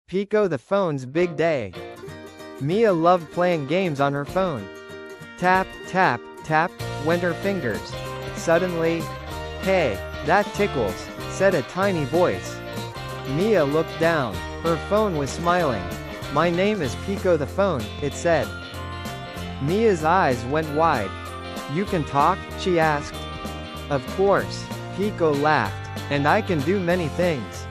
Pico the Phone's big day. Mia loved playing games on her phone. Tap, tap, tap, went her fingers. Suddenly, "Hey, that tickles," said a tiny voice. Mia looked down. Her phone was smiling. "My name is Pico the Phone," it said. Mia's eyes went wide. "You can talk?" she asked. "Of course," Pico laughed. "And I can do many things.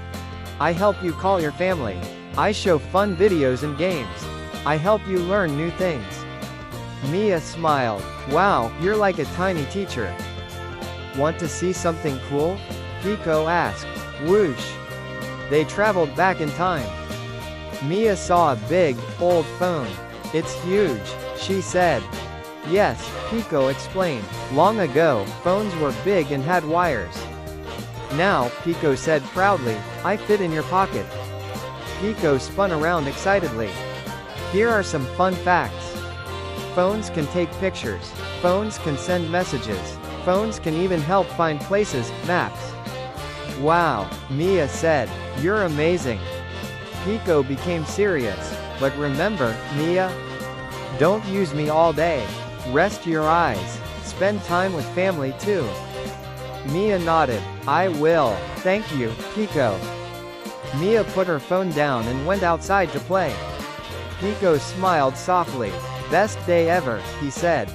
I help you call your family. I show fun videos and games. I help you learn new things." Mia smiled. "Wow, you're like a tiny teacher." "Want to see something cool?" Pico asked. Whoosh! They traveled back in time. Mia saw a big, old phone. "It's huge," she said. "Yes," Pico explained. "Long ago, phones were big and had wires. Now," Pico said proudly, "I fit in your pocket." Pico spun around excitedly. "Here are some fun facts. Phones can take pictures. Phones can send messages. Phones can even help find places, maps." "Wow," Mia said. "You're amazing." Pico became serious. "But remember, Mia, don't use me all day. Rest your eyes. Spend time with family too." Mia nodded. "I will. Thank you, Pico." Mia put her phone down and went outside to play. Pico smiled softly. "Best day ever," he said.